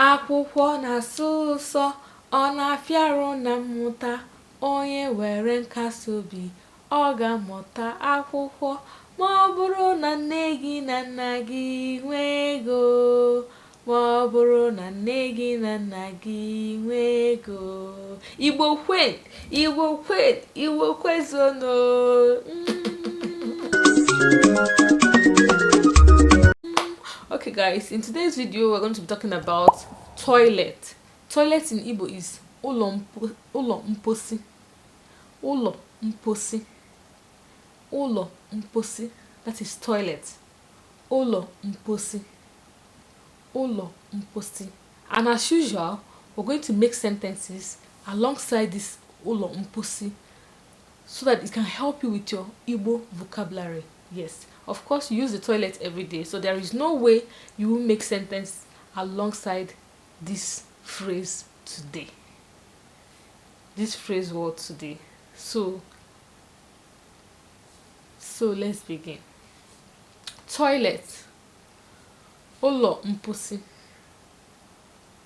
Akwụkwọ na-asọ ụsọ, ọ na-afịa arụ na mmụta. Onye were nkasi obi, ọ ga-amụta akwụkwọ. Ma ọ bụrụ na nne gị na nna gị nwee ego, ma ọ bụrụ na nne gị na nna gị nwee ego. Igbo kwen, Igbo kwen, Igbo kwezono. Okay guys, in today's video we're going to be talking about toilet. Toilet in Igbo is ụlọ mposi. Ụlọ mposi. Ụlọ mposi. That is toilet. Ụlọ mposi. Ụlọ mposi. And as usual, we're going to make sentences alongside this ụlọ mposi so that it can help you with your Igbo vocabulary. Yes, of course you use the toilet every day, so there is no way you will make sentence alongside this phrase today. This phrase word today. So let's begin. Toilet. Ụlọ mposi.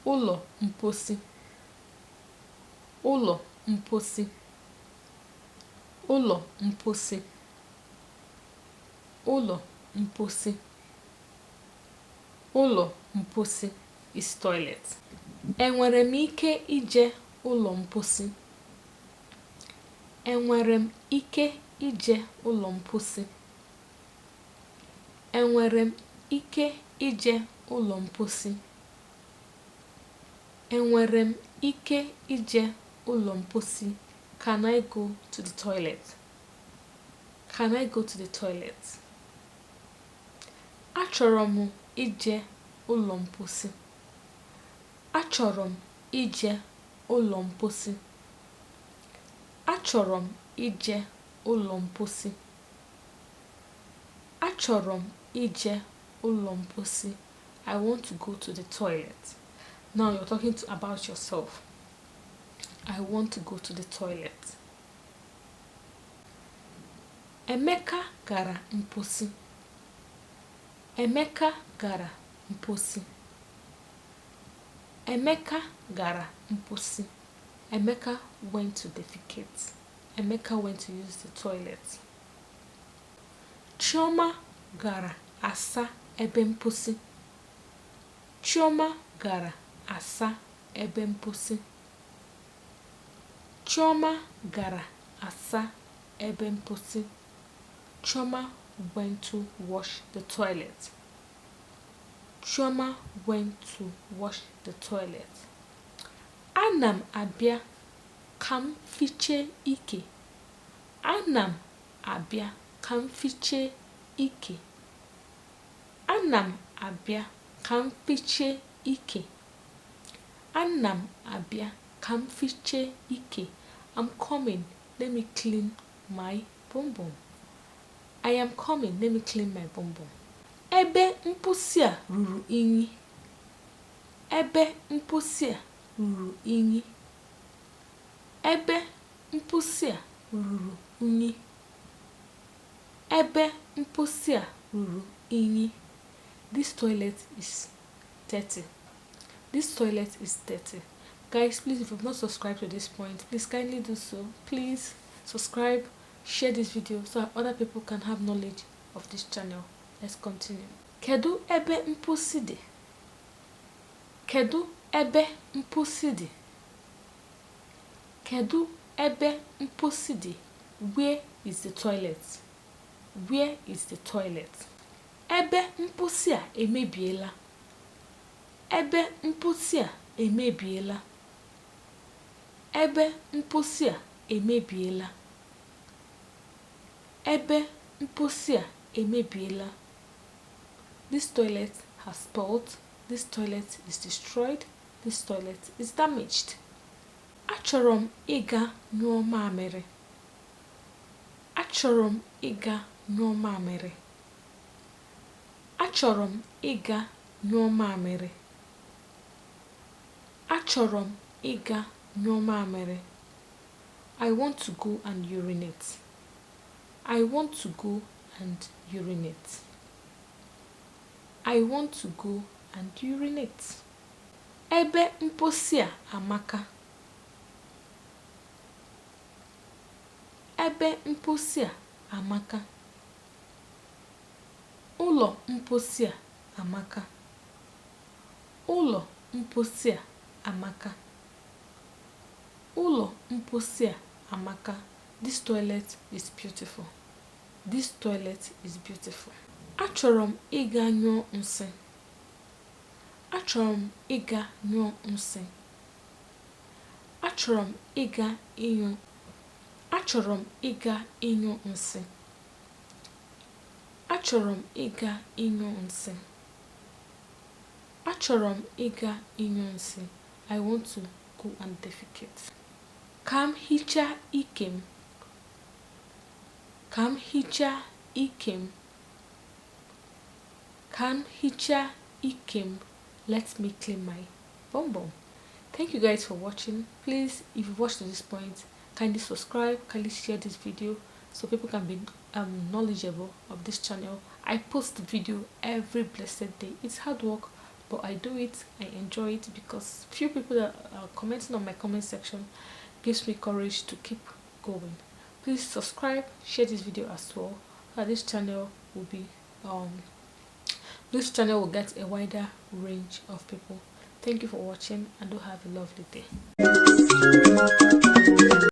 Ụlọ mposi. Ụlọ mposi. Ụlọ mposi. Ụlọ mposi. Ụlọ mposi is toilet. Enwere m ike ije ụlọ mposi? Enwere m ike ije ụlọ mposi? Enwere m ike ije ụlọ mposi? Enwere m ike ije ụlọ mposi? Can I go to the toilet? Can I go to the toilet? Achọrọ m ije ụlọ mposi. Achọrọ m ije ụlọ mposi. Achọrọ m ije ụlọ mposi. Achọrọ m ije ụlọ mposi. I want to go to the toilet. Now you're talking about yourself. I want to go to the toilet. Emeka gara mposi. Emeka gara mposi. Emeka gara mposi. Emeka went to defecate. Emeka went to use the toilet. Chioma gara asa ebe mposi. Chioma gara asa ebe mposi. Chioma gara asa ebe mposi. Chioma went to wash the toilet. Chioma went to wash the toilet. Ana m abịa ka m fiche ike. Ana m abịa ka m fiche ike. Ana m abịa ka m fiche ike. Ana m abịa ka m fiche ike. I'm coming. Let me clean my bum bum. I am coming. Let me clean my bum bum. Ebe mposi a ruru unyi. Ebe mposi a ruru unyi. Ebe mposi a ruru unyi. Ebe mposi a ruru unyi. This toilet is dirty. This toilet is dirty. Guys, please, if you've not subscribed to this point, please kindly do so. Please subscribe, share this video so that other people can have knowledge of this channel. Let's continue. Kedu ebe mposi dị? Kedu ebe mposi dị? Kedu ebe mposi dị? Where is the toilet? Where is the toilet? Ebe mposi a emebiela. Ebe mposi a emebiela. Ebe mposi a emebiela. Ebe mposi a emebiela. This toilet has spoiled. This toilet is destroyed. This toilet is damaged. Achọrọ m ịga nyụọ mamịrị. Achọrọ m ịga nyụọ mamịrị. Achọrọ m ịga nyụọ mamịrị. Achọrọ m ịga nyụọ mamịrị. I want to go and urinate. I want to go and urinate. I want to go and urinate. ebe mposi a amaka. Ebe mposi a amaka. Ụlọ mposi a amaka. Ụlọ mposi a amaka. Ụlọ mposi a amaka. This toilet is beautiful. This toilet is beautiful. Achọrọ m ịga nyụọ nsị. Achọrọ m ịga nyụọ nsị. Achọrọ m ịga ịnyụ. Achọrọ m ịga ịnyụ nsị. Achọrọ m ịga ịnyụ nsị. Achọrọ m ịga ịnyụ nsị. I want to go and defecate. Ka m hichaa ike m. Ka m hichaa ike m. Ka m hichaa ike m. Let me clean my bum bum. Thank you guys for watching. Please, if you've watched to this point, kindly subscribe, kindly share this video so people can be knowledgeable of this channel. I post the video every blessed day. It's hard work, but I do it. I enjoy it because few people that are commenting on my comment section gives me courage to keep going. Please subscribe, share this video as well, so that this channel will get a wider range of people. Thank you for watching and do have a lovely day.